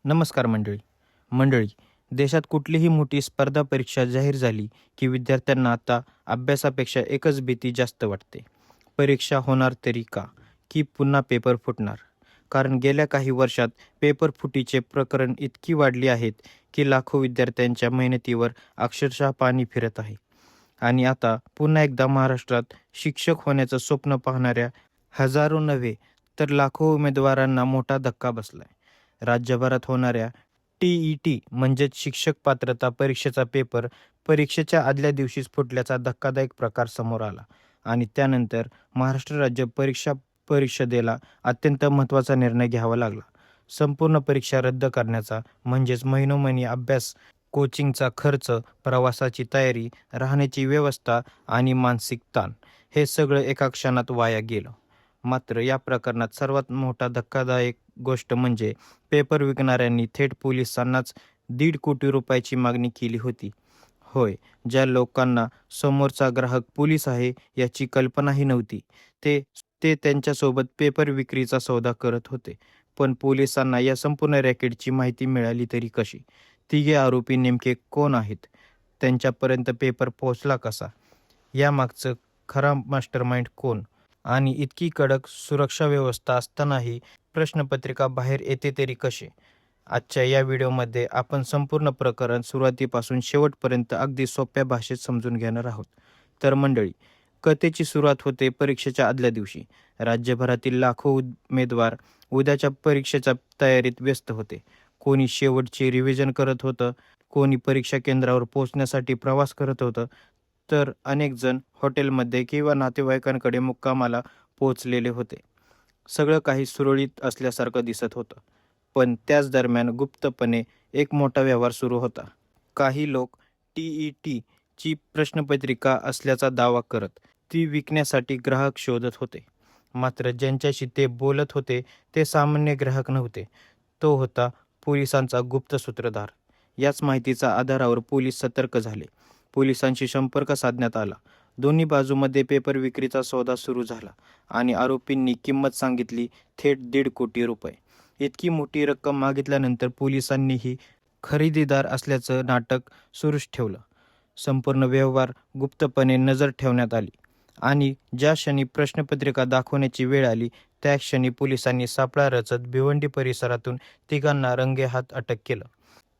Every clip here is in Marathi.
नमस्कार मंडळी. मंडळी, देशात कुठलीही मोठी स्पर्धा परीक्षा जाहीर झाली, की विद्यार्थ्यांना आता अभ्यासापेक्षा एकच भीती जास्त वाटते. परीक्षा होणार तरी का? की पुन्हा पेपर फुटणार? कारण गेल्या काही वर्षात पेपर फुटीचे प्रकरण इतकी वाढली आहेत, की लाखो विद्यार्थ्यांच्या मेहनतीवर अक्षरशः पाणी फिरत आहे. आणि आता पुन्हा एकदा महाराष्ट्रात शिक्षक होण्याचं स्वप्न पाहणाऱ्या हजारो नव्हे, तर लाखो उमेदवारांना मोठा धक्का बसलाय. राज्यभरात होणाऱ्या टी-ई-टी म्हणजेच शिक्षक पात्रता परीक्षेचा पेपर परीक्षेच्या आदल्या दिवशीच फुटल्याचा धक्कादायक प्रकार समोर आला आणि त्यानंतर महाराष्ट्र राज्य परीक्षा परिषदेला अत्यंत महत्त्वाचा निर्णय घ्यावा लागला. संपूर्ण परीक्षा रद्द करण्याचा म्हणजेच महिनोमहिने अभ्यास, कोचिंगचा खर्च, प्रवासाची तयारी, राहण्याची व्यवस्था आणि मानसिक ताण हे सगळं एका क्षणात वाया गेलं. मात्र या प्रकरणात सर्वात मोठा धक्कादायक गोष्ट म्हणजे पेपर विकणाऱ्यांनी थेट पोलिसांनाच 1.5 कोटी रुपयाची मागणी केली होती. होय, ज्या लोकांना समोरचा ग्राहक पोलीस आहे याची कल्पनाही नव्हती. ते ते त्यांच्यासोबत पेपर विक्रीचा सौदा करत होते. पण पोलिसांना या संपूर्ण रॅकेटची माहिती मिळाली तरी कशी? तिघे आरोपी नेमके कोण आहेत? त्यांच्यापर्यंत पेपर पोहोचला कसा? यामागचं खरा मास्टरमाइंड कोण? आणि इतकी कडक सुरक्षा व्यवस्था असतानाही प्रश्नपत्रिका बाहेर येते तरी कसे? आजच्या या व्हिडिओमध्ये आपण संपूर्ण प्रकरण सुरुवातीपासून शेवटपर्यंत अगदी सोप्या भाषेत समजून घेणार आहोत. तर मंडळी, कथेची सुरुवात होते परीक्षेच्या आदल्या दिवशी. राज्यभरातील लाखो उमेदवार उद्याच्या परीक्षेच्या तयारीत व्यस्त होते. कोणी शेवटची रिव्हिजन करत होतं, कोणी परीक्षा केंद्रावर पोहोचण्यासाठी प्रवास करत होतं, तर अनेक जण हॉटेलमध्ये किंवा नातेवाईकांकडे मुक्कामाला पोहोचलेले होते. सगळं काही सुरळीत असल्यासारखं दिसत होतं. पण त्याच दरम्यान गुप्तपणे एक मोठा व्यवहार सुरू होता. काही लोक टी-ई-टीची प्रश्नपत्रिका असल्याचा दावा करत ती विकण्यासाठी ग्राहक शोधत होते. मात्र ज्यांच्याशी ते बोलत होते ते सामान्य ग्राहक नव्हते. तो होता पोलिसांचा गुप्त सूत्रधार. याच माहितीच्या आधारावर पोलीस सतर्क झाले. पोलिसांशी संपर्क साधण्यात आला. दोन्ही बाजूमध्ये पेपर विक्रीचा सौदा सुरू झाला आणि आरोपींनी किंमत सांगितली थेट 1.5 कोटी रुपये. इतकी मोठी रक्कम मागितल्यानंतर पोलिसांनीही खरेदीदार असल्याचं नाटक सुरूच ठेवलं. संपूर्ण व्यवहार गुप्तपणे नजर ठेवण्यात आली आणि ज्या क्षणी प्रश्नपत्रिका दाखवण्याची वेळ आली, त्या क्षणी पोलिसांनी सापळा रचत भिवंडी परिसरातून तिघांना रंगेहात अटक केलं.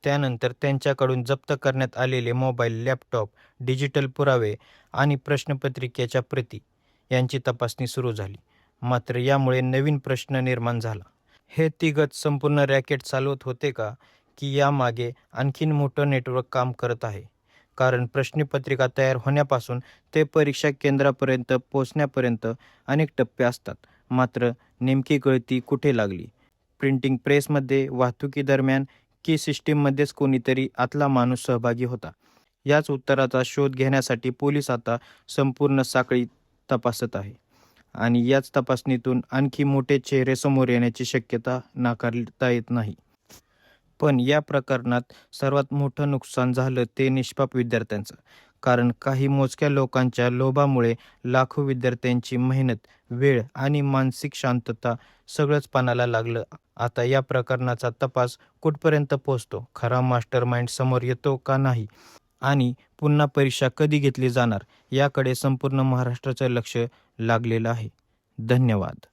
त्यानंतर त्यांच्याकडून जप्त करण्यात आलेले मोबाईल, लॅपटॉप, डिजिटल पुरावे आणि प्रश्नपत्रिकेच्या प्रती यांची तपासणी सुरू झाली. मात्र यामुळे नवीन प्रश्न निर्माण झाला. हे तिघंच संपूर्ण रॅकेट चालवत होते का? की यामागे आणखीन मोठं नेटवर्क काम करत आहे? कारण प्रश्नपत्रिका तयार होण्यापासून ते परीक्षा केंद्रापर्यंत पोहोचण्यापर्यंत अनेक टप्पे असतात. मात्र नेमकी गळती कुठे लागली? प्रिंटिंग प्रेसमध्ये, वाहतुकीदरम्यान की सिस्टीममध्येच कोणीतरी आतला माणूस सहभागी होता? याच उत्तराचा शोध घेण्यासाठी पोलीस आता संपूर्ण साखळी तपासत आहे. आणि याच तपासणीतून आणखी मोठे चेहरे समोर येण्याची शक्यता नाकारता येत नाही. पण या प्रकरणात सर्वात मोठं नुकसान झालं ते निष्पाप विद्यार्थ्यांचं. कारण काही मोजक्या लोकांच्या लोभामुळे लाखो विद्यार्थ्यांची मेहनत, वेळ आणि मानसिक शांतता सगळंच पणाला लागलं. आता या प्रकरणाचा तपास कुठपर्यंत पोहोचतो? खरा मास्टरमाइंड समोर येतो का नाही? आणि पुन्हा परीक्षा कधी घेतली जाणार याकडे संपूर्ण महाराष्ट्राचं लक्ष लागलेलं आहे. धन्यवाद.